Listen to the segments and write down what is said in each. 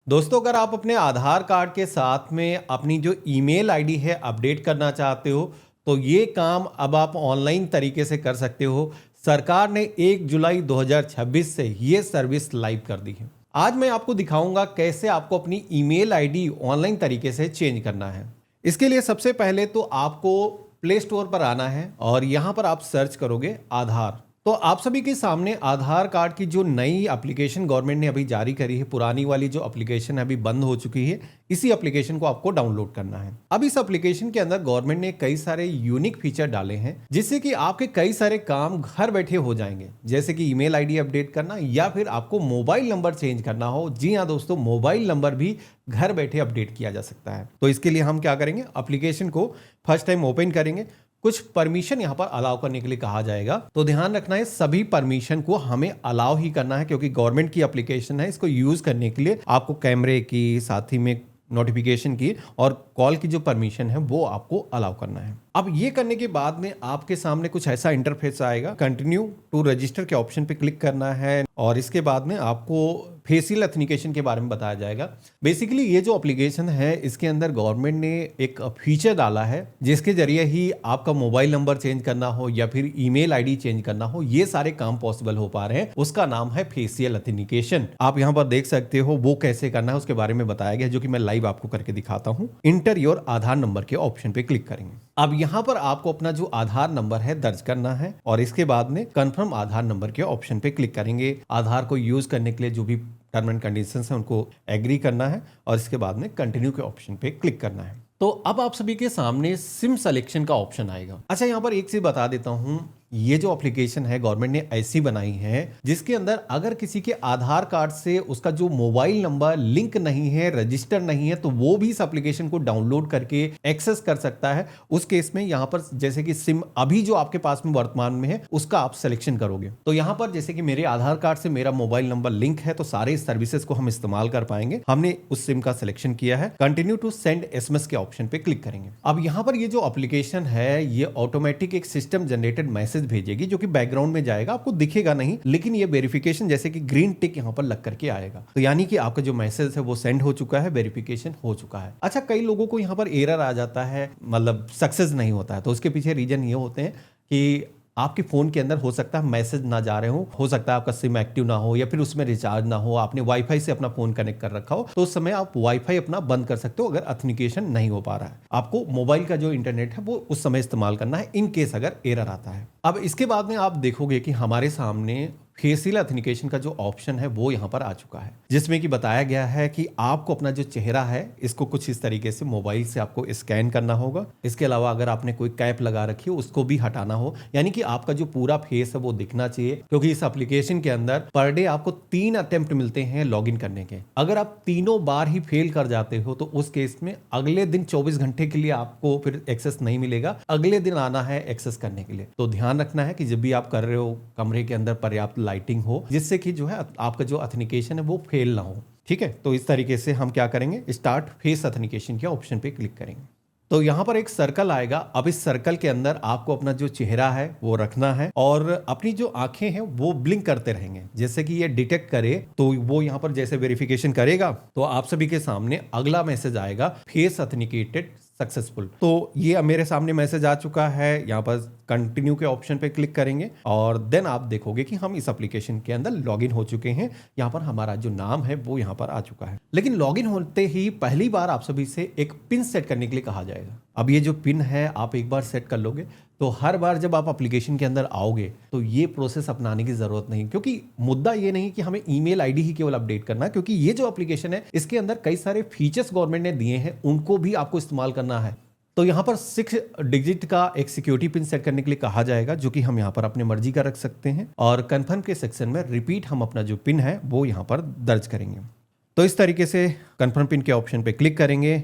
दोस्तों, अगर आप अपने आधार कार्ड के साथ में अपनी जो ईमेल आईडी है अपडेट करना चाहते हो तो ये काम अब आप ऑनलाइन तरीके से कर सकते हो। सरकार ने 1 जुलाई 2026 से ये सर्विस लाइव कर दी है। आज मैं आपको दिखाऊंगा कैसे आपको अपनी ईमेल आईडी ऑनलाइन तरीके से चेंज करना है। इसके लिए सबसे पहले तो आपको प्ले स्टोर पर आना है और यहाँ पर आप सर्च करोगे आधार। तो आप सभी के सामने आधार कार्ड की जो नई एप्लीकेशन गवर्नमेंट ने अभी जारी करी है, पुरानी वाली जो एप्लीकेशन है अभी बंद हो चुकी है, इसी एप्लीकेशन को आपको डाउनलोड करना है। अब इस एप्लीकेशन के अंदर गवर्नमेंट ने कई सारे यूनिक फीचर डाले हैं जिससे कि आपके कई सारे काम घर बैठे हो जाएंगे, जैसे कि ईमेल आईडी अपडेट करना या फिर आपको मोबाइल नंबर चेंज करना हो। जी हाँ दोस्तों, मोबाइल नंबर भी घर बैठे अपडेट किया जा सकता है। तो इसके लिए हम क्या करेंगे, एप्लीकेशन को फर्स्ट टाइम ओपन करेंगे। कुछ परमिशन यहाँ पर अलाउ करने के लिए कहा जाएगा, तो ध्यान रखना है सभी परमिशन को हमें अलाउ ही करना है, क्योंकि गवर्नमेंट की एप्लीकेशन है। इसको यूज करने के लिए आपको कैमरे की, साथ ही में नोटिफिकेशन की और कॉल की जो परमिशन है वो आपको अलाउ करना है। अब ये करने के बाद में आपके सामने कुछ ऐसा इंटरफेस आएगा। कंटिन्यू टू रजिस्टर के ऑप्शन पे क्लिक करना है और इसके बाद में आपको फेशियल एथनिकेशन के बारे में बताया जाएगा। बेसिकली ये जो एप्लीकेशन है इसके अंदर गवर्नमेंट ने एक फीचर डाला है जिसके जरिए ही आपका मोबाइल नंबर चेंज करना हो या फिर ईमेल आईडी चेंज करना हो, ये सारे काम पॉसिबल हो पा रहे हैं। उसका नाम है फेशियल एथनिकेशन। आप यहाँ पर देख सकते हो वो कैसे करना है उसके बारे में बताया गया, जो कि मैं लाइव आपको करके दिखाता हूँ। इंटर योर आधार नंबर के ऑप्शन पे क्लिक करेंगे। अब यहाँ पर आपको अपना जो आधार नंबर है दर्ज करना है और इसके बाद में कंफर्म आधार नंबर के ऑप्शन पे क्लिक करेंगे। आधार को यूज करने के लिए जो भी टर्म एंड कंडीशंस हैं उनको एग्री करना है और इसके बाद में कंटिन्यू के ऑप्शन पे क्लिक करना है। तो अब आप सभी के सामने सिम सिलेक्शन का ऑप्शन आएगा। अच्छा, यहाँ पर एक चीज बता देता हूँ, ये जो एप्लीकेशन है गवर्नमेंट ने ऐसी बनाई है जिसके अंदर अगर किसी के आधार कार्ड से उसका जो मोबाइल नंबर लिंक नहीं है, रजिस्टर नहीं है, तो वो भी इस एप्लीकेशन को डाउनलोड करके एक्सेस कर सकता है। उस केस में यहाँ पर जैसे कि सिम अभी जो आपके पास में वर्तमान में है उसका आप सिलेक्शन करोगे, तो यहाँ पर जैसे कि मेरे आधार कार्ड से मेरा मोबाइल नंबर लिंक है तो सारे सर्विसेज को हम इस्तेमाल कर पाएंगे। हमने उस सिम का सिलेक्शन किया है। कंटिन्यू टू सेंड एसएमएस के ऑप्शन पे क्लिक करेंगे। अब यहाँ पर ये जो एप्लीकेशन है ये ऑटोमेटिक एक सिस्टम जनरेटेड मैसेज भेजेगी जो कि बैकग्राउंड में जाएगा, आपको दिखेगा नहीं, लेकिन ये वेरिफिकेशन जैसे कि ग्रीन टिक यहाँ पर लग करके आएगा। तो यानी कि आपका जो मैसेज है वो सेंड हो चुका है, वेरिफिकेशन हो चुका है। अच्छा, कई लोगों को यहाँ पर एरर आ जाता है, मतलब सक्सेस नहीं होता है, तो उसके पीछे रीजन ये होते हैं कि आपके फोन के अंदर हो सकता है मैसेज ना जा रहे हो सकता है आपका सिम एक्टिव ना हो या फिर उसमें रिचार्ज ना हो, आपने वाईफाई से अपना फोन कनेक्ट कर रखा हो, तो उस समय आप वाईफाई अपना बंद कर सकते हो। अगर ऑथेंटिकेशन नहीं हो पा रहा है, आपको मोबाइल का जो इंटरनेट है वो उस समय इस्तेमाल करना है, इन केस अगर एरर आता है। अब इसके बाद में आप देखोगे कि हमारे सामने फेशियल एथनिकेशन का जो ऑप्शन है वो यहाँ पर आ चुका है, जिसमें कि बताया गया है कि आपको अपना जो चेहरा है इसको कुछ इस तरीके से मोबाइल से आपको स्कैन करना होगा। इसके अलावा अगर आपने कोई कैप लगा रखी हो उसको भी हटाना हो, यानी कि आपका जो पूरा फेस है वो दिखना चाहिए, क्योंकि इस एप्लीकेशन के अंदर पर डे आपको 3 अटेम्प्ट मिलते हैं लॉगिन करने के। अगर आप तीनों बार ही फेल कर जाते हो तो उस केस में अगले दिन 24 घंटे के लिए आपको फिर एक्सेस नहीं मिलेगा, अगले दिन आना है एक्सेस करने के लिए। तो ध्यान रखना है कि जब भी आप कर रहे हो कमरे के अंदर पर्याप्त लाइटिंग हो जिससे कि जो है आपका जो ऑथेंटिकेशन है वो फेल ना हो। ठीक है, तो इस तरीके से हम क्या करेंगे, स्टार्ट फेस ऑथेंटिकेशन के ऑप्शन पे क्लिक करेंगे। तो यहाँ पर एक सर्कल आएगा। अब इस सर्कल के अंदर आपको अपना जो चेहरा है वो रखना है और अपनी जो आंखें हैं वो ब्लिंक करते रहेंगे, जैसे कि ये डिटेक्ट करे तो वो यहाँ पर जैसे वेरिफिकेशन करेगा तो आप सभी के सामने अगला मैसेज आएगा, फेस ऑथेंटिकेटेड सक्सेसफुल। तो ये अब मेरे सामने मैसेज आ चुका है। यहाँ पर कंटिन्यू के ऑप्शन पे क्लिक करेंगे और देन आप देखोगे कि हम इस एप्लीकेशन के अंदर लॉगिन हो चुके हैं। यहाँ पर हमारा जो नाम है वो यहाँ पर आ चुका है, लेकिन लॉगिन होते ही पहली बार आप सभी से एक पिन सेट करने के लिए कहा जाएगा। अब ये जो पिन है आप एक बार सेट कर लोगे तो हर बार जब आप एप्लीकेशन के अंदर आओगे तो ये प्रोसेस अपनाने की जरूरत नहीं, क्योंकि मुद्दा ये नहीं कि हमें ईमेल आईडी ही केवल अपडेट करना है, क्योंकि ये जो एप्लीकेशन है इसके अंदर कई सारे फीचर्स गवर्नमेंट ने दिए हैं, उनको भी आपको इस्तेमाल करना है। तो यहाँ पर 6 डिजिट का एक सिक्योरिटी पिन सेट करने के लिए कहा जाएगा, जो कि हम यहाँ पर अपने मर्जी का रख सकते हैं और कंफर्म के सेक्शन में रिपीट हम अपना जो पिन है वो यहाँ पर दर्ज करेंगे। तो इस तरीके से कंफर्म पिन के ऑप्शन पे क्लिक करेंगे।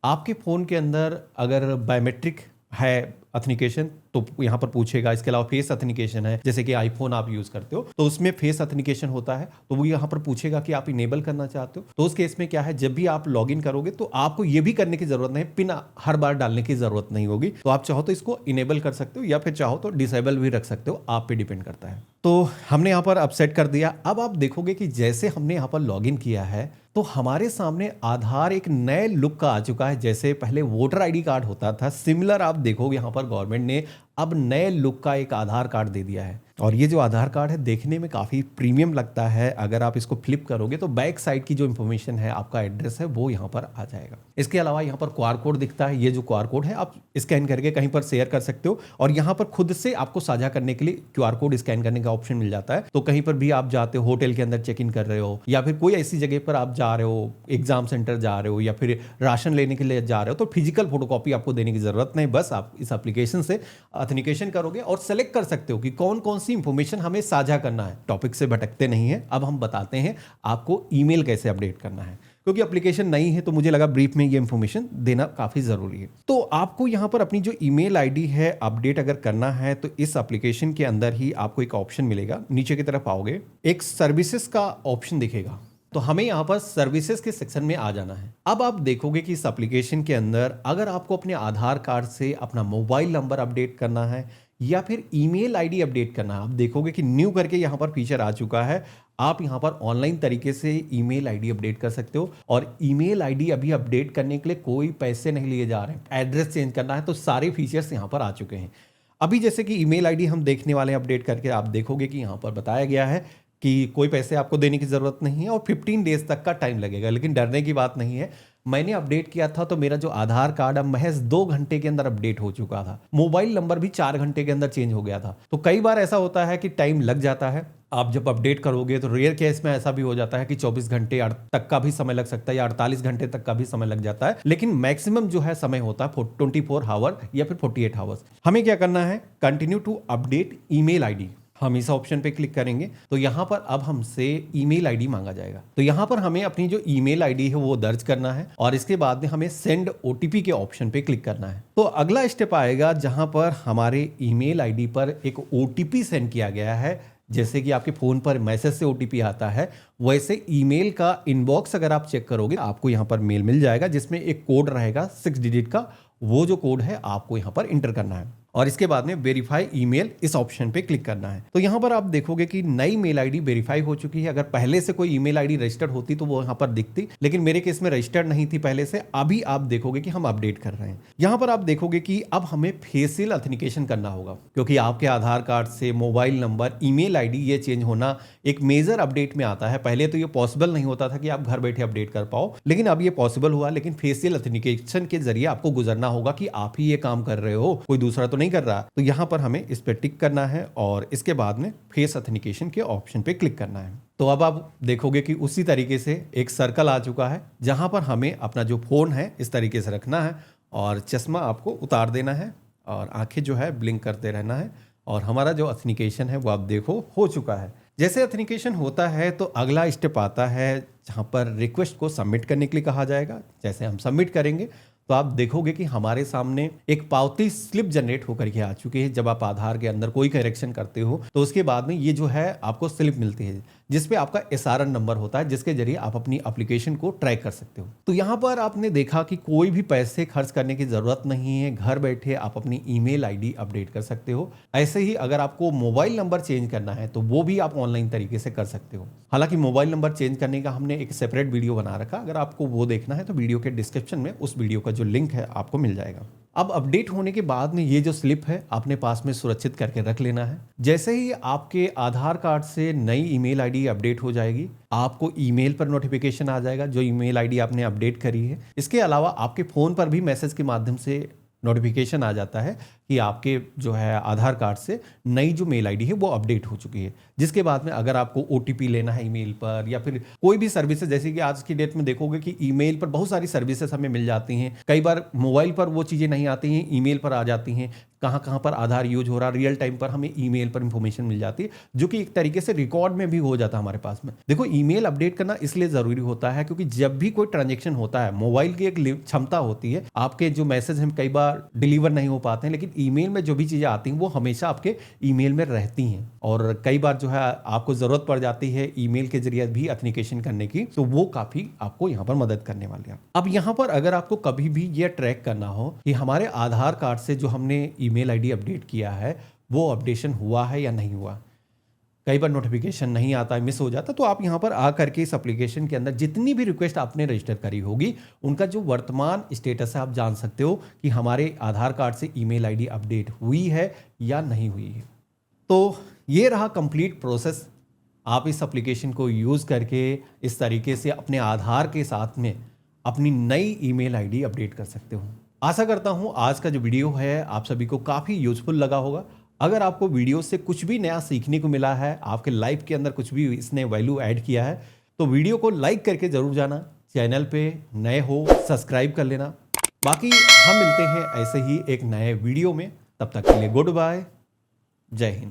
आपके फोन के अंदर अगर बायोमेट्रिक है ऑथेंटिकेशन तो यहाँ पर पूछेगा। इसके अलावा फेस ऑथेंटिकेशन है, जैसे कि आईफोन आप यूज करते हो तो उसमें फेस ऑथेंटिकेशन होता है, तो वो यहाँ पर पूछेगा कि आप इनेबल करना चाहते हो। तो उस केस में क्या है, जब भी आप लॉगिन करोगे तो आपको ये भी करने की जरूरत नहीं, पिन हर बार डालने की जरूरत नहीं होगी। तो आप चाहो तो इसको इनेबल कर सकते हो या फिर चाहो तो डिसेबल भी रख सकते हो, आप पे डिपेंड करता है। तो हमने यहाँ पर अब सेट कर दिया। अब आप देखोगे कि जैसे हमने यहाँ पर लॉगिन किया है तो हमारे सामने आधार एक नए लुक का आ चुका है। जैसे पहले वोटर आईडी कार्ड होता था, सिमिलर आप देखोगे यहाँ पर गवर्नमेंट ने अब नए लुक का एक आधार कार्ड दे दिया है। और ये जो आधार कार्ड है देखने में काफ़ी प्रीमियम लगता है। अगर आप इसको फ्लिप करोगे तो बैक साइड की जो इन्फॉर्मेशन है, आपका एड्रेस है, वो यहाँ पर आ जाएगा। इसके अलावा यहाँ पर क्यूआर कोड दिखता है। ये जो क्यूआर कोड है आप स्कैन करके कहीं पर शेयर कर सकते हो, और यहाँ पर खुद से आपको साझा करने के लिए क्यूआर कोड स्कैन करने का ऑप्शन मिल जाता है। तो कहीं पर भी आप जाते हो, होटल के अंदर चेक इन कर रहे हो, या फिर कोई ऐसी जगह पर आप जा रहे हो, एग्जाम सेंटर जा रहे हो, या फिर राशन लेने के लिए जा रहे हो, तो फिजिकल फोटोकॉपी आपको देने की जरूरत नहीं। बस आप इस एप्लीकेशन से ऑथेंटिकेशन करोगे और सेलेक्ट कर सकते हो कि कौन कौन सी इंफॉर्मेशन हमें साझा करना है। टॉपिक से भटकते नहीं है। अब हम बताते हैं आपको ईमेल कैसे अपडेट करना है, क्योंकि एप्लीकेशन नई है तो मुझे लगा ब्रीफ में ये इंफॉर्मेशन देना काफी जरूरी है। तो आपको यहां पर अपनी जो ईमेल आईडी है अपडेट अगर करना है तो इस एप्लीकेशन के अंदर ही आपको एक ऑप्शन मिलेगा। नीचे की तरफ आओगे, एक सर्विसेज का ऑप्शन दिखेगा, तो हमें यहाँ पर सर्विसेज के सेक्शन में आ जाना है। अब आप देखोगे कि इस एप्लीकेशन के अंदर अगर आपको अपने आधार कार्ड से अपना मोबाइल नंबर अपडेट करना है या फिर ईमेल आईडी अपडेट करना है, आप देखोगे कि न्यू करके यहाँ पर फीचर आ चुका है। आप यहाँ पर ऑनलाइन तरीके से ईमेल आईडी अपडेट कर सकते हो, और ईमेल आईडी अभी अपडेट करने के लिए कोई पैसे नहीं लिए जा रहे हैं। एड्रेस चेंज करना है तो सारे फीचर्स यहाँ पर आ चुके हैं। अभी जैसे कि ईमेल आईडी हम देखने वाले हैं अपडेट करके, आप देखोगे कि यहाँ पर बताया गया है कि कोई पैसे आपको देने की ज़रूरत नहीं है और 15 डेज तक का टाइम लगेगा। लेकिन डरने की बात नहीं है। मैंने अपडेट किया था तो मेरा जो आधार कार्ड अब महज 2 घंटे के अंदर अपडेट हो चुका था। मोबाइल नंबर भी 4 घंटे के अंदर चेंज हो गया था। तो कई बार ऐसा होता है कि टाइम लग जाता है। आप जब अपडेट करोगे तो रेयर केस में ऐसा भी हो जाता है कि 24 घंटे तक का भी समय लग सकता है, या 48 घंटे तक का भी समय लग जाता है। लेकिन मैक्सिमम जो है समय होता है 24 आवर या फिर 48 आवर्स। हमें क्या करना है, continue to update email ID. हम इस ऑप्शन पे क्लिक करेंगे तो यहाँ पर अब हमसे ईमेल आईडी मांगा जाएगा। तो यहाँ पर हमें अपनी जो ईमेल आईडी है वो दर्ज करना है, और इसके बाद में हमें सेंड ओटीपी के ऑप्शन पे क्लिक करना है। तो अगला स्टेप आएगा जहाँ पर हमारे ईमेल आईडी पर एक ओटीपी सेंड किया गया है। जैसे कि आपके फोन पर मैसेज से ओटीपी आता है, वैसे ईमेल का इनबॉक्स अगर आप चेक करोगे आपको यहाँ पर मेल मिल जाएगा जिसमें एक कोड रहेगा 6 डिजिट का। वो जो कोड है आपको यहाँ पर इंटर करना है, और इसके बाद में वेरीफाई ईमेल इस ऑप्शन पे क्लिक करना है। तो यहाँ पर आप देखोगे कि नई मेल आईडी वेरीफाई हो चुकी है। अगर पहले से कोई ईमेल आईडी रजिस्टर्ड होती तो वो यहाँ पर दिखती, लेकिन मेरे केस में रजिस्टर्ड नहीं थी पहले से। अभी आप देखोगे कि हम अपडेट कर रहे हैं। यहाँ पर आप देखोगे कि अब हमें फेशियल ऑथेंटिकेशन करना होगा, क्योंकि आपके आधार कार्ड से मोबाइल नंबर, ईमेल आईडी ये चेंज होना एक मेजर अपडेट में आता है। पहले तो ये पॉसिबल नहीं होता था कि आप घर बैठे अपडेट कर पाओ, लेकिन अब ये पॉसिबल हुआ। लेकिन फेशियल ऑथेंटिकेशन के जरिए आपको गुजरना होगा कि आप ही ये काम कर रहे हो, कोई दूसरा तो नहीं कर रहा। तो यहाँ पर हमें इस पर टिक करना है और इसके बाद में फेस ऑथेंटिकेशन के ऑप्शन पे क्लिक करना है। तो अब आप देखोगे कि उसी तरीके से एक सर्कल आ चुका है जहाँ पर हमें अपना जो फोन है इस तरीके से रखना है, और चश्मा आपको उतार देना है, और आंखें जो है ब्लिंक करते रहना है, और हमारा जो ऑथेंटिकेशन है वो आप देखो हो चुका है। जैसे ऑथेंटिकेशन होता है तो अगला स्टेप आता है जहाँ पर रिक्वेस्ट को सबमिट करने के लिए कहा जाएगा। जैसे हम सबमिट करेंगे तो आप देखोगे कि हमारे सामने एक पावती स्लिप जनरेट होकर के आ चुकी है। जब आप आधार के अंदर कोई करेक्शन करते हो तो उसके बाद में ये जो है आपको स्लिप मिलती है, जिसपे आपका SRN नंबर होता है, जिसके जरिए आप अपनी एप्लीकेशन को ट्रैक कर सकते हो। तो यहाँ पर आपने देखा कि कोई भी पैसे खर्च करने की जरूरत नहीं है। घर बैठे आप अपनी ईमेल आईडी अपडेट कर सकते हो। ऐसे ही अगर आपको मोबाइल नंबर चेंज करना है तो वो भी आप ऑनलाइन तरीके से कर सकते हो। हालांकि मोबाइल नंबर चेंज करने का हमने एक सेपरेट वीडियो बना रखा, अगर आपको वो देखना है तो वीडियो के डिस्क्रिप्शन में उस वीडियो का जो लिंक है आपको मिल जाएगा। अब अपडेट होने के बाद में ये जो स्लिप है अपने पास में सुरक्षित करके रख लेना है। जैसे ही आपके आधार कार्ड से नई ईमेल आईडी अपडेट हो जाएगी, आपको ईमेल पर नोटिफिकेशन आ जाएगा जो ईमेल आईडी आपने अपडेट करी है। इसके अलावा आपके फोन पर भी मैसेज के माध्यम से नोटिफिकेशन आ जाता है कि आपके जो है आधार कार्ड से नई जो मेल आईडी है वो अपडेट हो चुकी है। जिसके बाद में अगर आपको ओटीपी लेना है ईमेल पर, या फिर कोई भी सर्विसेज, जैसे कि आज की डेट में देखोगे कि ईमेल पर बहुत सारी सर्विसेज हमें मिल जाती हैं। कई बार मोबाइल पर वो चीज़ें नहीं आती हैं, ईमेल पर आ जाती हैं। कहाँ पर आधार यूज हो रहा, रियल टाइम पर हमें ईमेल पर इंफॉर्मेशन मिल जाती है, जो कि एक तरीके से रिकॉर्ड में भी हो जाता है हमारे पास में। देखो, ईमेल अपडेट करना इसलिए जरूरी होता है क्योंकि जब भी कोई ट्रांजेक्शन होता है, मोबाइल की एक क्षमता होती है, आपके जो मैसेज हम कई बार डिलीवर नहीं हो पाते हैं, लेकिन ईमेल में जो भी चीजें आती हैं वो हमेशा आपके ईमेल में रहती हैं। और कई बार जो है आपको जरूरत पड़ जाती है ईमेल के जरिए भी ऑथेंटिकेशन करने की, तो वो काफी आपको यहाँ पर मदद करने वाली है। अब यहाँ पर अगर आपको कभी भी ये ट्रैक करना हो कि हमारे आधार कार्ड से जो हमने ईमेल आईडी अपडेट किया है वो अपडेशन हुआ है या नहीं हुआ, कई बार नोटिफिकेशन नहीं आता है, मिस हो जाता, तो आप यहाँ पर आ करके इस एप्लीकेशन के अंदर जितनी भी रिक्वेस्ट आपने रजिस्टर करी होगी उनका जो वर्तमान स्टेटस है आप जान सकते हो कि हमारे आधार कार्ड से ईमेल आईडी अपडेट हुई है या नहीं हुई है। तो ये रहा कंप्लीट प्रोसेस। आप इस एप्लीकेशन को यूज़ करके इस तरीके से अपने आधार के साथ में अपनी नई ईमेल आईडी अपडेट कर सकते हो। आशा करता हूँ आज का जो वीडियो है आप सभी को काफ़ी यूजफुल लगा होगा। अगर आपको वीडियो से कुछ भी नया सीखने को मिला है, आपके लाइफ के अंदर कुछ भी इसने वैल्यू ऐड किया है, तो वीडियो को लाइक करके ज़रूर जाना। चैनल पे नए हो सब्सक्राइब कर लेना। बाकी हम मिलते हैं ऐसे ही एक नए वीडियो में, तब तक के लिए गुड बाय, जय हिंद।